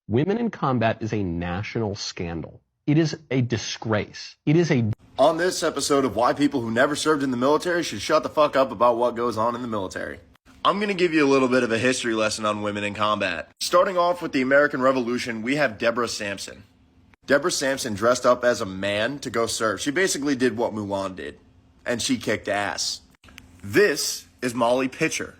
Women in combat is a national scandal. It is a disgrace. It is a... On this episode of why people who never served in the military should shut the fuck up about what goes on in the military. I'm going to give you a little bit of a history lesson on women in combat. Starting off with the American Revolution, we have Deborah Sampson. Deborah Sampson dressed up as a man to go serve. She basically did what Mulan did, and she kicked ass. This is Molly Pitcher.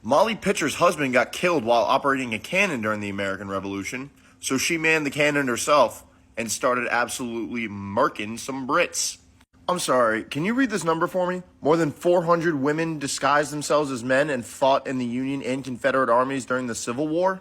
Molly Pitcher's husband got killed while operating a cannon during the American Revolution, so she manned the cannon herself and started absolutely murking some Brits. I'm sorry, can you read this number for me? More than 400 women disguised themselves as men and fought in the Union and Confederate armies during the Civil War?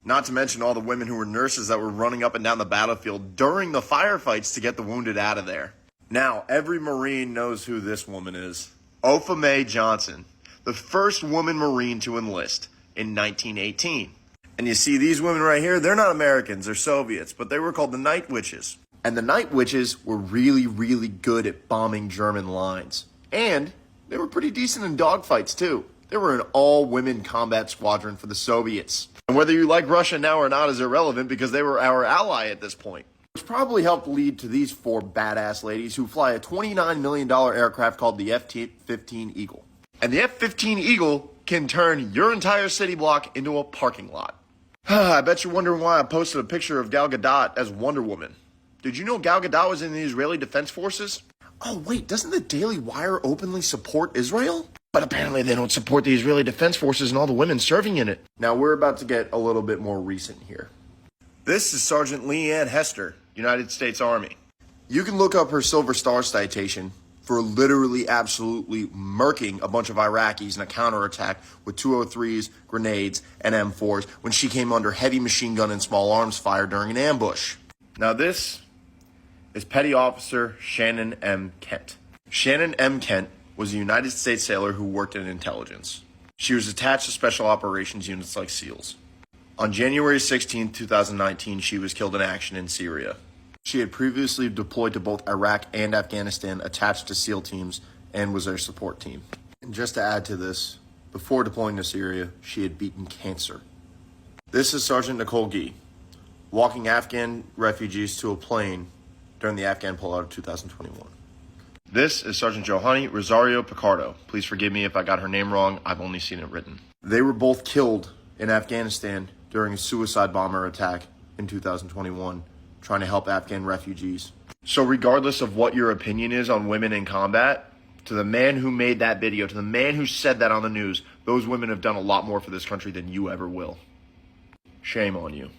Not to mention all the women who were nurses that were running up and down the battlefield during the firefights to get the wounded out of there. Now, every Marine knows who this woman is. Opha May Johnson, the first woman Marine to enlist in 1918. And you see these women right here, they're not Americans, they're Soviets, but they were called the Night Witches. And the Night Witches were really, really good at bombing German lines. And they were pretty decent in dogfights too. They were an all-women combat squadron for the Soviets. And whether you like Russia now or not is irrelevant because they were our ally at this point. Which probably helped lead to these four badass ladies who fly a $29 million aircraft called the F-15 Eagle. And the F-15 Eagle can turn your entire city block into a parking lot. I bet you're wondering why I posted a picture of Gal Gadot as Wonder Woman. Did you know Gal Gadot was in the Israeli Defense Forces? Oh wait, doesn't the Daily Wire openly support Israel? But apparently they don't support the Israeli Defense Forces and all the women serving in it. Now we're about to get a little bit more recent here. This is Sergeant Leanne Hester, United States Army. You can look up her Silver Star citation for literally absolutely murking a bunch of Iraqis in a counterattack with 203s, grenades, and M4s when she came under heavy machine gun and small arms fire during an ambush. Now this is Petty Officer Shannon M. Kent. Shannon M. Kent was a United States sailor who worked in intelligence. She was attached to special operations units like SEALs. On January 16, 2019, she was killed in action in Syria. She had previously deployed to both Iraq and Afghanistan, attached to SEAL teams, and was their support team. And just to add to this, before deploying to Syria, she had beaten cancer. This is Sergeant Nicole Gee, walking Afghan refugees to a plane during the Afghan pullout of 2021. This is Sergeant Johanny Rosario Picardo. Please forgive me if I got her name wrong. I've only seen it written. They were both killed in Afghanistan during a suicide bomber attack in 2021, trying to help Afghan refugees. So regardless of what your opinion is on women in combat, to the man who made that video, to the man who said that on the news, those women have done a lot more for this country than you ever will. Shame on you.